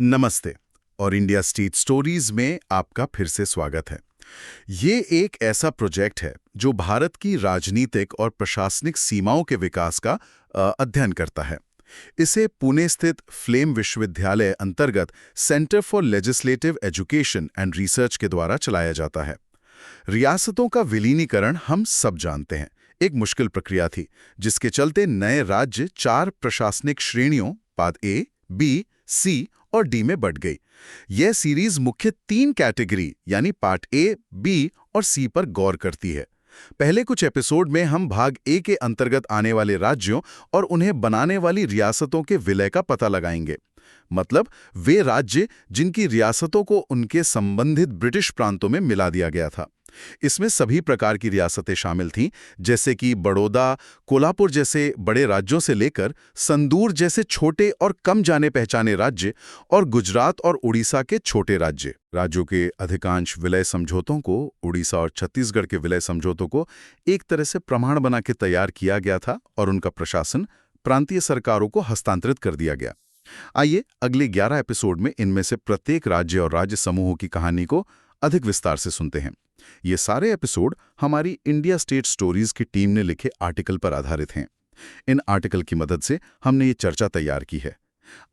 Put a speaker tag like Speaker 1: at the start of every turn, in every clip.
Speaker 1: नमस्ते और India state stories में आपका फिर से स्वागत है। ये एक ऐसा प्रोजेक्ट है जो भारत की राजनीतिक और प्रशासनिक सीमाओं के विकास का अध्ययन करता है। इसे पुणे स्थित फ्लेम विश्वविद्यालय अंतर्गत centre for legislative education and research के द्वारा चलाया जाता है। रियासतों का विलीनीकरण हम सब जानते हैं, एक मुश्किल प्रक्रिया थी जिसके चलते नए राज्य 4 प्रशासनिक श्रेणियों पार्ट ए, बी, सी और डी में बढ़ गई। यह सीरीज मुख्य 3 कैटेगरी यानी पार्ट ए, बी और सी पर गौर करती है। पहले कुछ एपिसोड में हम भाग ए के अंतर्गत आने वाले राज्यों और उन्हें बनाने वाली रियासतों के विलय का पता लगाएंगे। मतलब वे राज्य जिनकी रियासतों को उनके संबंधित ब्रिटिश प्रांतों में मिला दिया गया था। इसमें सभी प्रकार की रियासतें शामिल थीं, जैसे कि बड़ौदा, कोल्हापुर जैसे बड़े राज्यों से लेकर संदूर जैसे छोटे और कम जाने पहचाने राज्य और गुजरात और उड़ीसा के छोटे राज्य। राज्यों के अधिकांश विलय समझौतों को, उड़ीसा और छत्तीसगढ़ के विलय समझौतों को एक तरह से प्रमाण बना के तैयार किया गया था और उनका प्रशासन प्रांतीय सरकारों को हस्तांतरित कर दिया गया। आइए अगले 11 एपिसोड में इनमें से प्रत्येक राज्य और राज्य समूहों की कहानी को अधिक विस्तार से सुनते हैं। ये सारे एपिसोड हमारी इंडिया स्टेट स्टोरीज की टीम ने लिखे आर्टिकल पर आधारित हैं। इन आर्टिकल की मदद से हमने ये चर्चा तैयार की है।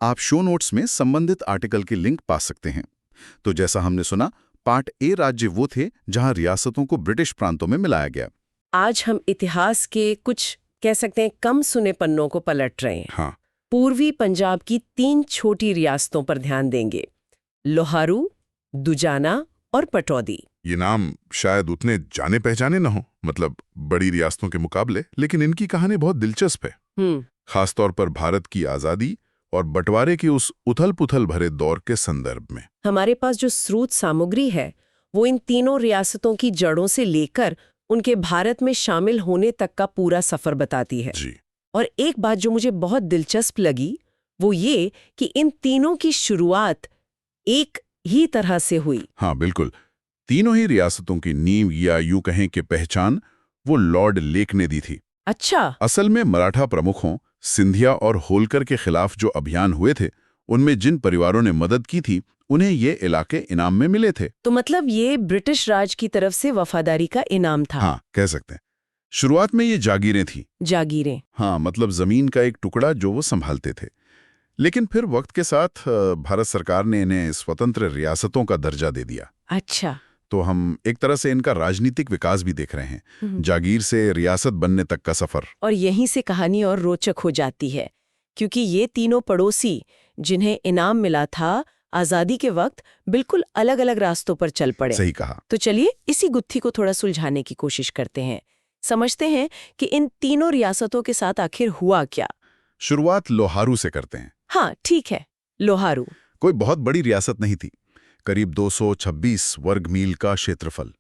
Speaker 1: आप शो नोट्स में संबंधित आर्टिकल की लिंक पा सकते हैं। तो जैसा हमने सुना, पार्ट ए राज्य वो थे जहां रियासतों को ब्रिटिश प्रांतों में मिलाया गया।
Speaker 2: आज हम इतिहास के कुछ कह सकते हैं कम सुने पन्नों को पलट रहे हैं।
Speaker 1: हाँ,
Speaker 2: पूर्वी पंजाब की 3 छोटी रियासतों पर ध्यान देंगे, लोहारू, दुजाना और पटौदी।
Speaker 3: ये नाम शायद उतने जाने पहचाने न हो, मतलब बड़ी रियासतों के मुकाबले, लेकिन इनकी कहानी बहुत दिलचस्प है। खासतौर पर भारत की आजादी और बंटवारे के उस उथल-पुथल भरे दौर के संदर्भ में।
Speaker 2: हमारे पास जो स्रोत सामग्री है वो इन तीनों रियासतों की जड़ों से लेकर उनके भारत में शामिल होने तक का पूरा सफर बताती है।
Speaker 3: जी।
Speaker 2: और एक बात जो मुझे बहुत दिलचस्प लगी वो ये कि इन तीनों की शुरुआत एक ही तरह से हुई।
Speaker 3: हाँ, बिल्कुल। तीनों ही रियासतों की नींव या यूं कहें कि पहचान वो लॉर्ड लेक ने दी थी।
Speaker 2: अच्छा।
Speaker 3: असल में मराठा प्रमुखों सिंधिया और होलकर के खिलाफ जो अभियान हुए थे, उनमें जिन परिवारों ने मदद की थी, उन्हें ये इलाके इनाम में मिले थे।
Speaker 2: तो मतलब ये ब्रिटिश राज की तरफ से वफादारी का इनाम था।
Speaker 3: हाँ, कह सकते हैं। शुरुआत में ये जागीरें थी।
Speaker 2: जागीरें।
Speaker 3: हाँ, मतलब जमीन का एक टुकड़ा जो वो संभालते थे। लेकिन फिर वक्त के साथ भारत सरकार ने इन्हें स्वतंत्र रियासतों का दर्जा दे दिया।
Speaker 2: अच्छा।
Speaker 3: तो हम एक तरह से इनका राजनीतिक विकास भी देख रहे हैं, जागीर से रियासत बनने तक का सफर।
Speaker 2: और यहीं से कहानी और रोचक हो जाती है, क्योंकि ये तीनों पड़ोसी जिन्हें इनाम मिला था, आजादी के वक्त बिल्कुल अलग अलग रास्तों पर चल पड़े।
Speaker 3: सही कहा।
Speaker 2: तो चलिए इसी गुत्थी को थोड़ा सुलझाने की कोशिश करते हैं। समझते हैं कि इन तीनों रियासतों के साथ आखिर हुआ क्या।
Speaker 3: शुरुआत लोहारू से करते हैं।
Speaker 2: हाँ ठीक है, लोहारू
Speaker 3: कोई बहुत बड़ी रियासत नहीं थी, करीब 226 वर्ग मील का क्षेत्रफल,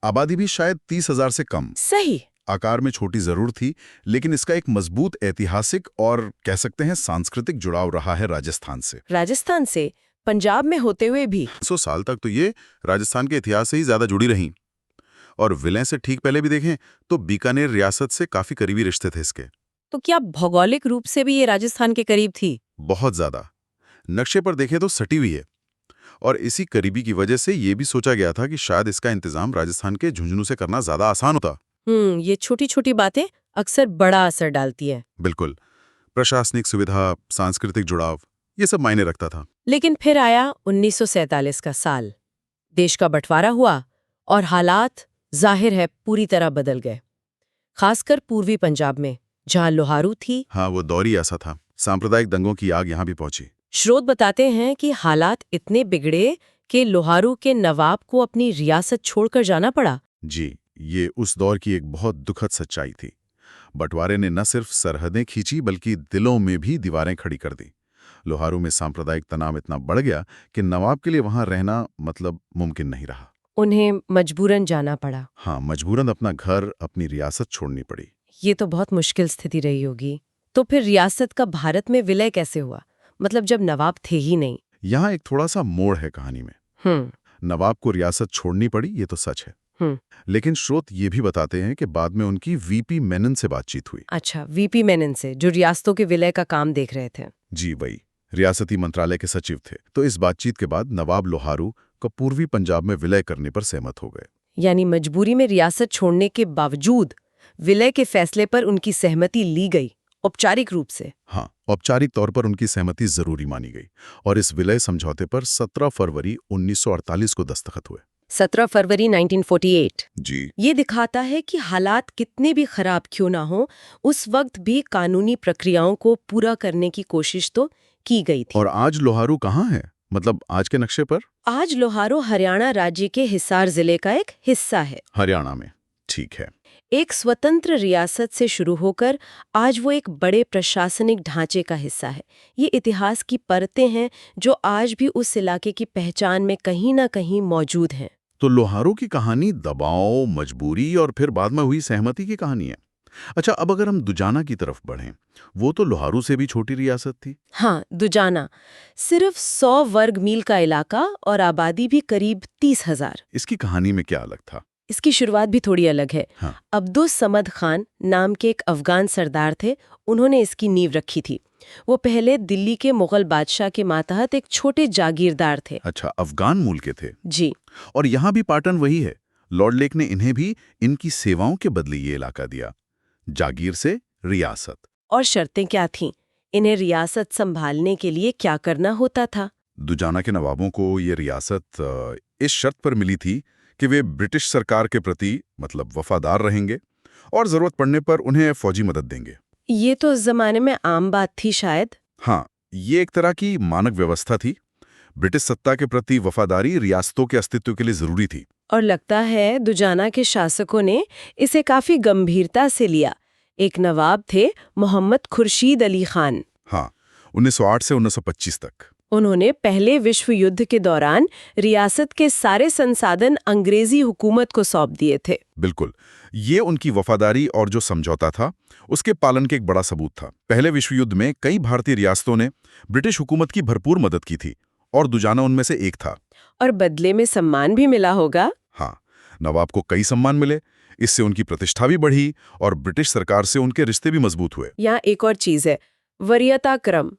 Speaker 3: आबादी भी शायद 30,000 से कम।
Speaker 2: सही।
Speaker 3: आकार में छोटी जरूर थी, लेकिन इसका एक मजबूत ऐतिहासिक और कह सकते हैं सांस्कृतिक जुड़ाव रहा है राजस्थान से।
Speaker 2: राजस्थान से पंजाब में होते हुए भी
Speaker 3: 100 साल तक तो ये राजस्थान के इतिहास से ही ज्यादा जुड़ी रहीं। और विलय से ठीक पहले भी देखें तो बीकानेर रियासत से काफी करीबी रिश्ते थे इसके।
Speaker 2: तो क्या भौगोलिक रूप से भी ये राजस्थान के करीब थी?
Speaker 3: बहुत ज्यादा। नक्शे पर देखें तो सटी हुई है, और इसी करीबी की वजह से ये भी सोचा गया था कि शायद इसका इंतजाम राजस्थान के झुंझुनू से करना ज्यादा आसान होता।
Speaker 2: ये छोटी छोटी बातें अक्सर बड़ा असर डालती है।
Speaker 3: बिल्कुल। प्रशासनिक सुविधा, सांस्कृतिक जुड़ाव, ये सब मायने रखता था।
Speaker 2: लेकिन फिर आया 1947 का साल, देश का बंटवारा हुआ और हालात जाहिर है पूरी तरह बदल गए, खासकर पूर्वी पंजाब में जहां लोहारू थी।
Speaker 3: हाँ, वो दौर ही ऐसा था। सांप्रदायिक दंगों की आग यहाँ भी पहुंची।
Speaker 2: स्रोत बताते हैं कि हालात इतने बिगड़े कि लोहारू के नवाब को अपनी रियासत छोड़कर जाना पड़ा।
Speaker 3: जी, ये उस दौर की एक बहुत दुखद सच्चाई थी। बंटवारे ने न सिर्फ सरहदें खींची बल्कि दिलों में भी दीवारें खड़ी कर दी। लोहारू में सांप्रदायिक तनाव इतना बढ़ गया कि नवाब के लिए वहां रहना मतलब मुमकिन नहीं रहा।
Speaker 2: उन्हें मजबूरन जाना पड़ा।
Speaker 3: हाँ, मजबूरन अपना घर, अपनी रियासत छोड़नी पड़ी।
Speaker 2: ये तो बहुत मुश्किल स्थिति रही होगी। तो फिर रियासत का भारत में विलय कैसे हुआ, मतलब जब नवाब थे ही नहीं?
Speaker 3: यहाँ एक थोड़ा सा मोड़ है कहानी में। नवाब को रियासत छोड़नी पड़ी, ये तो सच है। लेकिन स्रोत ये भी बताते हैं कि बाद में उनकी वीपी मेनन से बातचीत हुई।
Speaker 2: अच्छा, वीपी मेनन से, जो रियासतों के विलय का काम देख रहे थे।
Speaker 3: जी वही। रियासती मंत्रालय के सचिव थे। तो इस बातचीत के बाद नवाब लोहारू को पूर्वी पंजाब में विलय करने पर सहमत हो गए।
Speaker 2: यानी मजबूरी में रियासत छोड़ने के बावजूद विलय के फैसले पर उनकी सहमति ली गई, औपचारिक रूप से।
Speaker 3: हाँ, औपचारिक तौर पर उनकी सहमति जरूरी मानी गई और इस विलय समझौते पर 17 फरवरी 1948 को दस्तखत हुए।
Speaker 2: 17 फरवरी 1948।
Speaker 3: जी।
Speaker 2: ये दिखाता है कि हालात कितने भी खराब क्यों ना हो, उस वक्त भी कानूनी प्रक्रियाओं को पूरा करने की कोशिश तो की गई थी।
Speaker 3: और आज लोहारू कहाँ है, मतलब आज के नक्शे पर?
Speaker 2: आज लोहारू हरियाणा राज्य के हिसार जिले का एक हिस्सा है।
Speaker 3: हरियाणा में, ठीक है।
Speaker 2: एक स्वतंत्र रियासत से शुरू होकर आज वो एक बड़े प्रशासनिक ढांचे का हिस्सा है। ये इतिहास की परतें हैं जो आज भी उस इलाके की पहचान में कहीं ना कहीं मौजूद हैं।
Speaker 3: तो लोहारू की कहानी दबाव, मजबूरी और फिर बाद में हुई सहमति की कहानी है। अच्छा, अब अगर हम दुजाना की तरफ बढ़ें, वो तो लोहारू से भी छोटी रियासत थी।
Speaker 2: हाँ, दुजाना सिर्फ 100 वर्ग मील का इलाका और आबादी भी करीब 30,000।
Speaker 3: इसकी कहानी में क्या अलग था?
Speaker 2: इसकी शुरुआत भी थोड़ी अलग है।
Speaker 3: हाँ।
Speaker 2: अब्दुस समद खान नाम के एक अफगान सरदार थे, उन्होंने इसकी नींव रखी थी। वो पहले दिल्ली के मुगल बादशाह के मातहत एक छोटे जागीरदार थे।
Speaker 3: अच्छा, अफगान मूल के थे।
Speaker 2: जी।
Speaker 3: और यहाँ भी पैटर्न वही है। लॉर्ड लेक ने इन्हें भी इनकी सेवाओं के बदले ये इलाका दिया, जागीर से रियासत।
Speaker 2: और शर्तें क्या थीं? इन्हें रियासत संभालने के लिए क्या करना होता था?
Speaker 3: दुजाना के नवाबों को ये रियासत इस शर्त पर मिली थी कि वे ब्रिटिश सरकार के प्रति मतलब वफादार रहेंगे और जरूरत पड़ने पर उन्हें फौजी मदद देंगे।
Speaker 2: ये तो उस जमाने में आम बात थी शायद।
Speaker 3: हाँ, ये एक तरह की मानक व्यवस्था थी। ब्रिटिश सत्ता के प्रति वफादारी रियासतों के अस्तित्व के लिए जरूरी थी।
Speaker 2: और लगता है दुजाना के शासकों ने इसे काफी गंभीरता से लिया। एक नवाब थे मोहम्मद खुर्शीद अली खान।
Speaker 3: हाँ, 1908 से 1925 तक।
Speaker 2: उन्होंने पहले विश्व युद्ध के दौरान रियासत के सारे संसाधन अंग्रेजी हुकूमत को सौंप दिए थे।
Speaker 3: बिल्कुल, ये उनकी वफादारी और जो समझौता था उसके पालन के एक बड़ा सबूत था। पहले विश्व युद्ध में कई भारतीय रियासतों ने ब्रिटिश हुकूमत की भरपूर मदद की थी और दुजाना उनमें से एक था।
Speaker 2: और बदले में सम्मान भी मिला होगा।
Speaker 3: हाँ, नवाब को कई सम्मान मिले, इससे उनकी प्रतिष्ठा भी बढ़ी और ब्रिटिश सरकार से उनके रिश्ते भी मजबूत हुए।
Speaker 2: यहाँ एक और चीज है, वरीयता क्रम।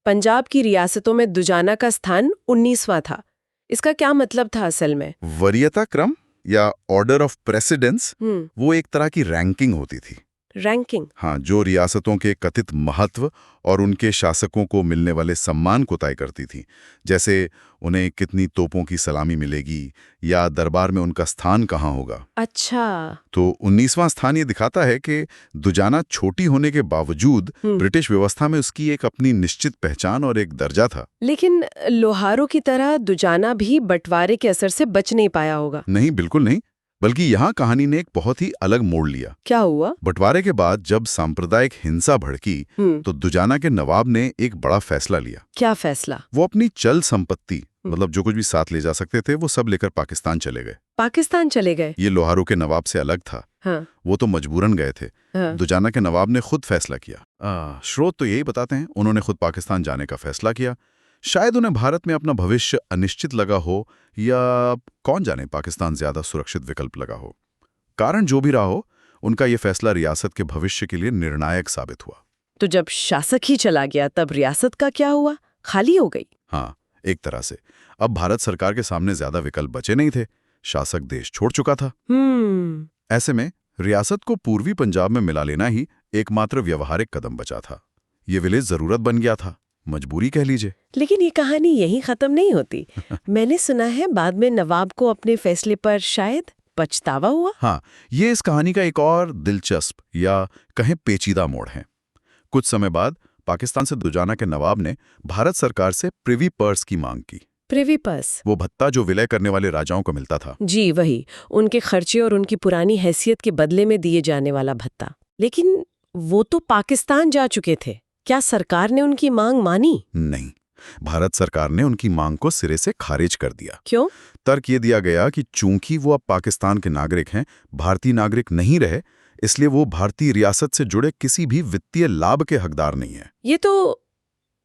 Speaker 2: पंजाब की रियासतों में दुजाना का स्थान 19वां था। इसका क्या मतलब था असल में?
Speaker 3: वरीयता क्रम या ऑर्डर ऑफ प्रेसिडेंस, वो एक तरह की रैंकिंग होती थी।
Speaker 2: रैंकिंग?
Speaker 3: हाँ, जो रियासतों के कथित महत्व और उनके शासकों को मिलने वाले सम्मान को तय करती थी। जैसे उन्हें कितनी तोपों की सलामी मिलेगी या दरबार में उनका स्थान कहाँ होगा।
Speaker 2: अच्छा।
Speaker 3: तो 19वां स्थान ये दिखाता है कि दुजाना छोटी होने के बावजूद ब्रिटिश व्यवस्था में उसकी एक अपनी निश्चित पहचान और एक दर्जा था।
Speaker 2: लेकिन लोहारू की तरह दुजाना भी बंटवारे के असर से बच नहीं पाया होगा।
Speaker 3: नहीं, बिल्कुल नहीं, बल्कि यहाँ कहानी ने एक बहुत ही अलग मोड़ लिया।
Speaker 2: क्या हुआ?
Speaker 3: बंटवारे के बाद जब सांप्रदायिक हिंसा भड़की तो दुजाना के नवाब ने एक बड़ा फैसला लिया।
Speaker 2: क्या फैसला?
Speaker 3: वो अपनी चल संपत्ति, मतलब जो कुछ भी साथ ले जा सकते थे, वो सब लेकर पाकिस्तान चले गए।
Speaker 2: पाकिस्तान चले गए?
Speaker 3: ये लोहारू के नवाब से अलग था।
Speaker 2: हाँ।
Speaker 3: वो तो मजबूरन गए थे।
Speaker 2: हाँ।
Speaker 3: दुजाना के नवाब ने खुद फैसला किया। स्रोत तो यही बताते हैं, उन्होंने खुद पाकिस्तान जाने का फैसला किया। शायद उन्हें भारत में अपना भविष्य अनिश्चित लगा हो या कौन जाने पाकिस्तान ज्यादा सुरक्षित विकल्प लगा हो। कारण जो भी रहा हो, उनका यह फैसला रियासत के भविष्य के लिए निर्णायक साबित हुआ।
Speaker 2: तो जब शासक ही चला गया तब रियासत का क्या हुआ? खाली हो गई?
Speaker 3: हाँ, एक तरह से। अब भारत सरकार के सामने ज्यादा विकल्प बचे नहीं थे। शासक देश छोड़ चुका था। ऐसे में रियासत को पूर्वी पंजाब में मिला लेना ही एकमात्र व्यवहारिक कदम बचा था। ये विलेज जरूरत बन गया था, मजबूरी कह लीजिए।
Speaker 2: लेकिन ये कहानी यहीं खत्म नहीं होती। मैंने सुना है बाद में नवाब को अपने फैसले पर शायद पछतावा हुआ।
Speaker 3: हाँ, ये इस कहानी का एक और दिलचस्प या कहें पेचीदा मोड़ है। कुछ समय बाद पाकिस्तान से दुजाना के नवाब ने भारत सरकार से प्रिवी पर्स की मांग की।
Speaker 2: Privy purse?
Speaker 3: वो भत्ता जो विलय करने वाले राजाओं को मिलता था।
Speaker 2: जी वही, उनके खर्चे और उनकी पुरानी हैसियत के बदले में दिए जाने वाला भत्ता। लेकिन वो तो पाकिस्तान जा चुके थे। क्या सरकार ने उनकी मांग मानी?
Speaker 3: नहीं, भारत सरकार ने उनकी मांग को सिरे से खारिज कर दिया।
Speaker 2: क्यों?
Speaker 3: तर्क ये दिया गया कि चूंकि वो अब पाकिस्तान के नागरिक हैं, भारतीय नागरिक नहीं रहे, इसलिए वो भारतीय रियासत से जुड़े किसी भी वित्तीय लाभ के हकदार नहीं है।
Speaker 2: ये तो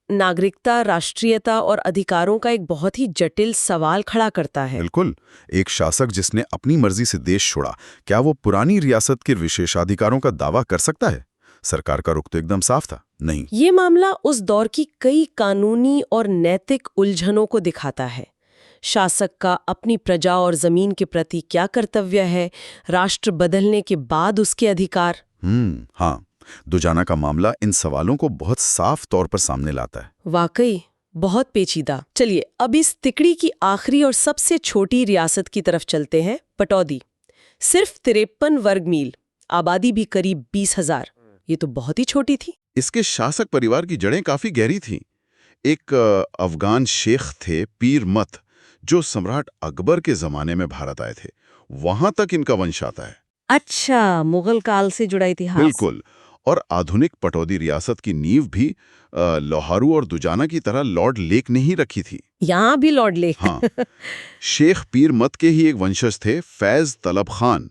Speaker 2: नागरिकता, राष्ट्रीयता और अधिकारों का एक बहुत ही जटिल सवाल खड़ा करता है।
Speaker 3: बिल्कुल, एक शासक जिसने अपनी मर्जी से देश छोड़ा, क्या वो पुरानी रियासत के विशेषाधिकारों का दावा कर सकता है? सरकार का रुख तो एकदम साफ था, नहीं।
Speaker 2: ये मामला उस दौर की कई कानूनी और नैतिक उलझनों को दिखाता है। शासक का अपनी प्रजा और जमीन के प्रति क्या कर्तव्य है, राष्ट्र बदलने के बाद उसके अधिकार।
Speaker 3: हाँ, दुजाना का मामला इन सवालों को बहुत साफ तौर पर सामने लाता है।
Speaker 2: वाकई बहुत पेचीदा। चलिए अब इस तिकड़ी की आखिरी और सबसे छोटी रियासत की तरफ चलते हैं, पटौदी। सिर्फ 53 वर्ग मील, आबादी भी करीब 20,000। ये तो बहुत ही छोटी थी।
Speaker 3: इसके शासक परिवार की जड़ें काफी गहरी थीं। एक अफगान शेख थे, पीर मत, जो सम्राट अकबर के जमाने में भारत आए थे। वहां तक इनका वंश आता है।
Speaker 2: अच्छा, मुगल काल से जुड़ा इतिहास।
Speaker 3: बिल्कुल। और आधुनिक पटौदी रियासत की नींव भी लोहारू और दुजाना की तरह लॉर्ड लेक ने ही रखी थी।
Speaker 2: यहाँ भी लॉर्ड लेक।
Speaker 3: हाँ, शेख पीर मत के ही एक वंशज थे, फैज तलब खान।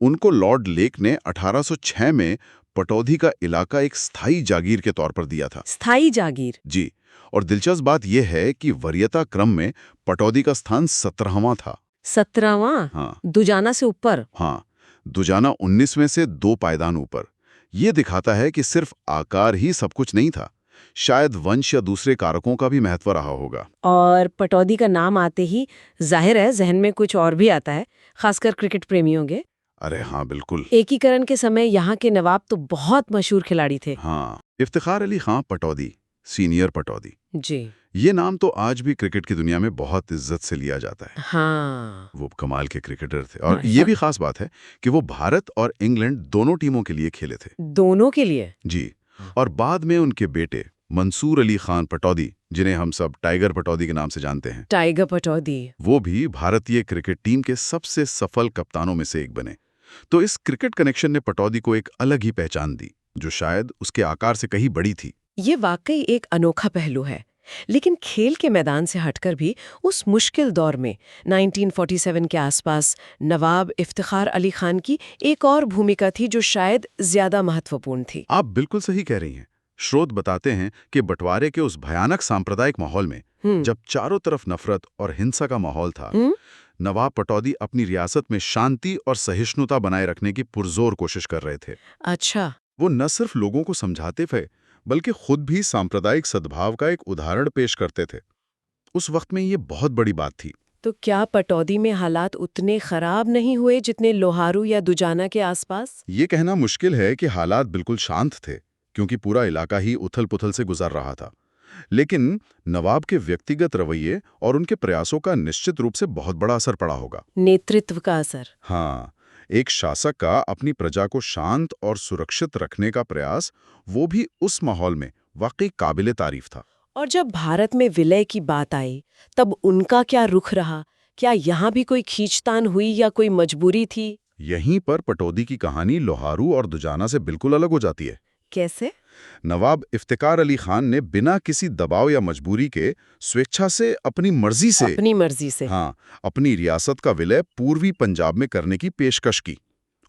Speaker 3: उनको लॉर्ड लेक ने 1806 में पटौदी का इलाका एक स्थायी जागीर के तौर पर दिया था।
Speaker 2: स्थायी जागीर?
Speaker 3: जी। और दिलचस्प बात यह है कि वरीयता क्रम में पटौदी का स्थान 17वां था।
Speaker 2: 17वां?
Speaker 3: हाँ।
Speaker 2: दुजाना से ऊपर?
Speaker 3: हाँ, दुजाना 19वें से 2 पायदान ऊपर। ये दिखाता है कि सिर्फ आकार ही सब कुछ नहीं था, शायद वंश या दूसरे कारकों का भी महत्व रहा होगा।
Speaker 2: और पटौदी का नाम आते ही जाहिर है जहन में कुछ और भी आता है, खासकर क्रिकेट प्रेमियों के।
Speaker 3: अरे हाँ, बिल्कुल।
Speaker 2: एकीकरण के समय यहाँ के नवाब तो बहुत मशहूर खिलाड़ी थे।
Speaker 3: हाँ, इफ्तिखार अली खां पटौदी, सीनियर पटौदी।
Speaker 2: जी।
Speaker 3: ये नाम तो आज भी क्रिकेट की दुनिया में बहुत इज्जत से लिया जाता है।
Speaker 2: हाँ।
Speaker 3: वो कमाल के क्रिकेटर थे। और ये भी खास बात है कि वो भारत और इंग्लैंड दोनों टीमों के लिए खेले थे।
Speaker 2: दोनों के लिए?
Speaker 3: जी। और बाद में उनके बेटे मंसूर अली खान पटौदी, जिन्हें हम सब टाइगर पटौदी के नाम से जानते हैं,
Speaker 2: टाइगर पटौदी,
Speaker 3: वो भी भारतीय क्रिकेट टीम के सबसे सफल कप्तानों में से एक बने। तो इस क्रिकेट कनेक्शन ने पटौदी को एक अलग ही पहचान दी, जो शायद उसके आकार से कहीं बड़ी थी।
Speaker 2: ये वाकई एक अनोखा पहलू है। लेकिन खेल के मैदान से हटकर भी उस मुश्किल दौर में 1947 के आसपास नवाब इफ्तिखार अली खान की एक और भूमिका थी जो शायद ज्यादा महत्वपूर्ण थी।
Speaker 3: आप बिल्कुल सही कह रही हैं। स्रोत बताते हैं कि बंटवारे के उस भयानक सांप्रदायिक माहौल में, जब चारों तरफ नफरत और हिंसा का माहौल था, नवाब पटौदी अपनी रियासत में शांति और सहिष्णुता बनाए रखने की पुरजोर कोशिश कर रहे थे।
Speaker 2: अच्छा।
Speaker 3: वो न सिर्फ लोगों को समझाते थे, बल्कि खुद भी सांप्रदायिक सद्भाव का एक उदाहरण पेश करते थे। उस वक्त में ये बहुत बड़ी बात थी।
Speaker 2: तो क्या पटौदी में हालात उतने खराब नहीं हुए जितने लोहारू या दुजाना के आसपास?
Speaker 3: ये कहना मुश्किल है कि हालात बिल्कुल शांत थे, क्योंकि पूरा इलाका ही उथल-पुथल से गुजर रहा था। लेकिन नवाब के व्यक्तिगत रवैये और उनके प्रयासों का निश्चित रूप से बहुत बड़ा असर पड़ा होगा।
Speaker 2: नेतृत्व का असर?
Speaker 3: हाँ, एक शासक का अपनी प्रजा को शांत और सुरक्षित रखने का प्रयास, वो भी उस माहौल में, वाकई काबिले तारीफ था।
Speaker 2: और जब भारत में विलय की बात आई, तब उनका क्या रुख रहा? क्या यहाँ भी कोई खींचतान हुई या कोई मजबूरी थी?
Speaker 3: यहीं पर पटौदी की कहानी लोहारू और दुजाना से बिल्कुल अलग हो जाती है।
Speaker 2: कैसे?
Speaker 3: नवाब इफ्तिकार अली खान ने बिना किसी दबाव या मजबूरी के स्वेच्छा से अपनी मर्जी से हाँ, अपनी रियासत का विलय पूर्वी पंजाब में करने की पेशकश की।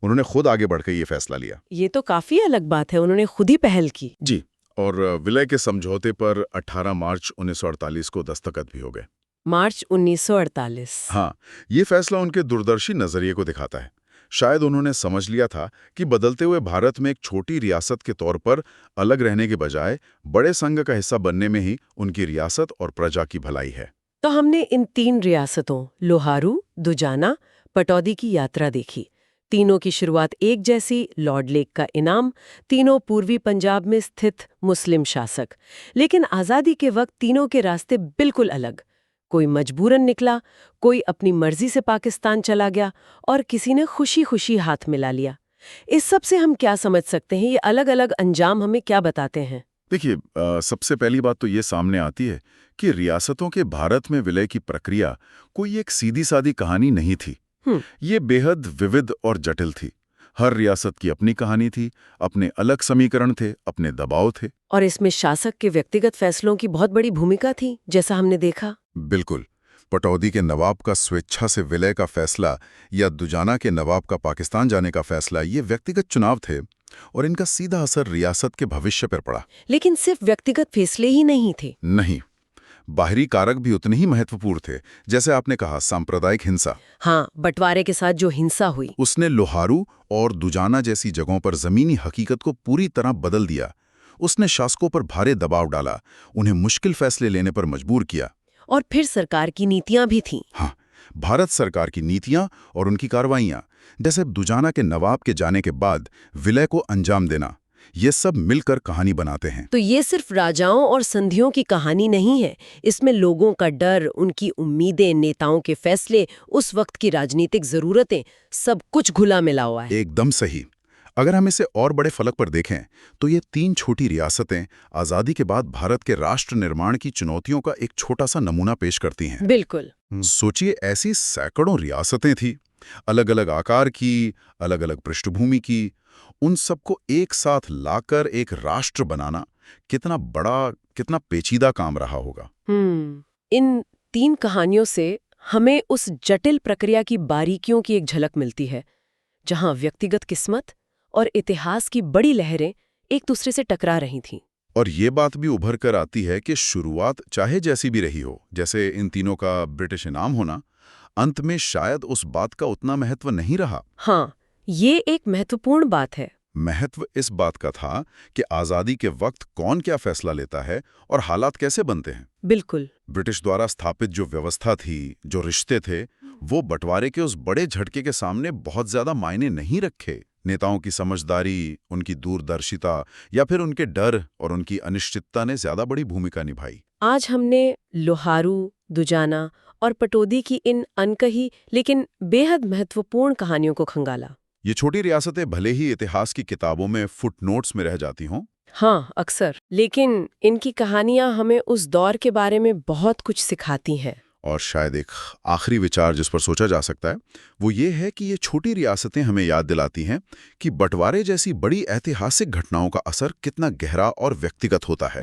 Speaker 3: उन्होंने खुद आगे बढ़कर ये फैसला लिया।
Speaker 2: ये तो काफी अलग बात है, उन्होंने खुद ही पहल की।
Speaker 3: जी। और विलय के समझौते पर 18 मार्च 1948 को दस्तखत भी हो गए।
Speaker 2: मार्च 1948?
Speaker 3: हाँ, ये फैसला उनके दूरदर्शी नजरिए को दिखाता है। शायद उन्होंने समझ लिया था कि बदलते हुए भारत में एक छोटी रियासत के तौर पर अलग रहने के बजाय बड़े संघ का हिस्सा बनने में ही उनकी रियासत और प्रजा की भलाई है।
Speaker 2: तो हमने इन 3 रियासतों लोहारू, दुजाना, पटौदी की यात्रा देखी। तीनों की शुरुआत एक जैसी, लॉर्ड लेक का इनाम, तीनों पूर्वी पंजाब में स्थित मुस्लिम शासक। लेकिन आज़ादी के वक्त तीनों के रास्ते बिल्कुल अलग। कोई मजबूरन निकला, कोई अपनी मर्जी से पाकिस्तान चला गया और किसी ने खुशी खुशी हाथ मिला लिया। इस सब से हम क्या समझ सकते हैं? ये अलग अलग अंजाम हमें क्या बताते हैं?
Speaker 3: देखिए, सबसे पहली बात तो ये सामने आती है कि रियासतों के भारत में विलय की प्रक्रिया कोई एक सीधी सादी कहानी नहीं थी। ये बेहद विविध और जटिल थी। हर रियासत की अपनी कहानी थी, अपने अलग समीकरण थे, अपने दबाव थे।
Speaker 2: और इसमें शासक के व्यक्तिगत फैसलों की बहुत बड़ी भूमिका थी, जैसा हमने देखा।
Speaker 3: बिल्कुल। पटौदी के नवाब का स्वेच्छा से विलय का फैसला या दुजाना के नवाब का पाकिस्तान जाने का फैसला, ये व्यक्तिगत चुनाव थे और इनका सीधा असर रियासत के भविष्य पर पड़ा।
Speaker 2: लेकिन सिर्फ व्यक्तिगत फैसले ही नहीं थे।
Speaker 3: नहीं, बाहरी कारक भी उतने ही महत्वपूर्ण थे, जैसे आपने कहा सांप्रदायिक हिंसा।
Speaker 2: हाँ, बंटवारे के साथ जो हिंसा हुई।
Speaker 3: उसने लोहारू और दुजाना जैसी जगहों पर जमीनी हकीकत को पूरी तरह बदल दिया। उसने शासकों पर भारी दबाव डाला, उन्हें मुश्किल फैसले लेने पर मजबूर किया।
Speaker 2: और फिर सरकार की नीतियां भी थीं।
Speaker 3: हाँ, भारत सरकार की नीतियां और उनकी कार्रवाइयां, जैसे दुजाना के नवाब के जाने के बाद विलय को अंजाम देना, ये सब मिलकर कहानी बनाते हैं।
Speaker 2: तो ये सिर्फ राजाओं और संधियों की कहानी नहीं है, इसमें लोगों का डर, उनकी उम्मीदें, नेताओं के फैसले, उस वक्त की राजनीतिक जरूरतें, सब कुछ घुला मिला हुआ है।
Speaker 3: एकदम सही। अगर हम इसे और बड़े फलक पर देखें तो ये 3 छोटी रियासतें आज़ादी के बाद भारत के राष्ट्र निर्माण की चुनौतियों का एक छोटा सा नमूना पेश करती हैं।
Speaker 2: बिल्कुल।
Speaker 3: सोचिए, ऐसी सैकड़ों रियासतें थी, अलग अलग आकार की, अलग अलग पृष्ठभूमि की। उन सबको एक साथ लाकर एक राष्ट्र बनाना कितना बड़ा, कितना पेचीदा काम रहा होगा।
Speaker 2: इन 3 कहानियों से हमें उस जटिल प्रक्रिया की बारीकियों की एक झलक मिलती है, जहां व्यक्तिगत किस्मत और इतिहास की बड़ी लहरें एक दूसरे से टकरा रही थीं।
Speaker 3: और ये बात भी उभर कर आती है कि शुरुआत चाहे जैसी भी रही हो, जैसे इन तीनों का ब्रिटिश इनाम होना, अंत में शायद उस बात का उतना महत्व नहीं रहा।
Speaker 2: हाँ, ये एक महत्वपूर्ण बात है।
Speaker 3: महत्व इस बात का था कि आज़ादी के वक्त कौन क्या फैसला लेता है और हालात कैसे बनते हैं।
Speaker 2: बिल्कुल।
Speaker 3: ब्रिटिश द्वारा स्थापित जो व्यवस्था थी, जो रिश्ते थे, वो बंटवारे के उस बड़े झटके के सामने बहुत ज्यादा मायने नहीं रखे। नेताओं की समझदारी, उनकी दूरदर्शिता या फिर उनके डर और उनकी अनिश्चितता ने ज्यादा बड़ी भूमिका निभाई।
Speaker 2: आज हमने लोहारू, दुजाना और पटौदी की इन अनकही लेकिन बेहद महत्वपूर्ण कहानियों को खंगाला।
Speaker 3: ये छोटी रियासतें भले ही इतिहास की किताबों में फुटनोट्स में रह जाती हों,
Speaker 2: हाँ, अक्सर, लेकिन इनकी कहानियां हमें उस दौर के बारे में बहुत कुछ सिखाती हैं।
Speaker 3: और शायद एक आखिरी विचार जिस पर सोचा जा सकता है वो ये है कि ये छोटी रियासतें हमें याद दिलाती हैं कि बंटवारे जैसी बड़ी ऐतिहासिक घटनाओं का असर कितना गहरा और व्यक्तिगत होता है।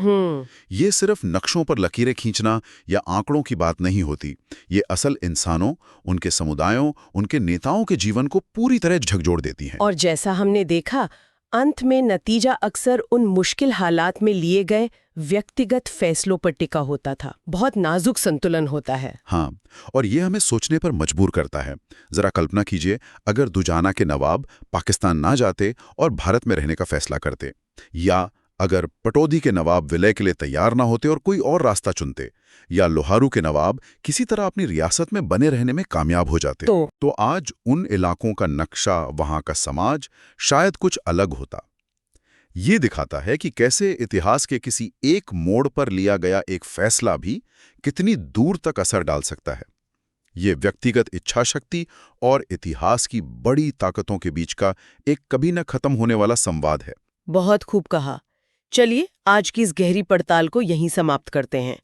Speaker 3: ये सिर्फ नक्शों पर लकीरें खींचना या आंकड़ों की बात नहीं होती। ये असल इंसानों, उनके समुदायों, उनके नेताओं के जीवन को पूरी तरह झकझोर देती हैं।
Speaker 2: और जैसा हमने देखा, अंत में नतीजा अक्सर उन मुश्किल हालात में लिए गए व्यक्तिगत फैसलों पर टिका होता था। बहुत नाजुक संतुलन होता है।
Speaker 3: हाँ, और ये हमें सोचने पर मजबूर करता है। जरा कल्पना कीजिए, अगर दुजाना के नवाब पाकिस्तान ना जाते और भारत में रहने का फैसला करते, या अगर पटौदी के नवाब विलय के लिए तैयार ना होते और कोई और रास्ता चुनते, या लोहारू के नवाब किसी तरह अपनी रियासत में बने रहने में कामयाब हो जाते, तो आज उन इलाकों का नक्शा, वहां का समाज शायद कुछ अलग होता। ये दिखाता है कि कैसे इतिहास के किसी एक मोड़ पर लिया गया एक फैसला भी कितनी दूर तक असर डाल सकता है। ये व्यक्तिगत इच्छा शक्ति और इतिहास की बड़ी ताकतों के बीच का एक कभी न खत्म होने वाला संवाद है।
Speaker 2: बहुत खूब कहा। चलिए, आज की इस गहरी पड़ताल को यहीं समाप्त करते हैं।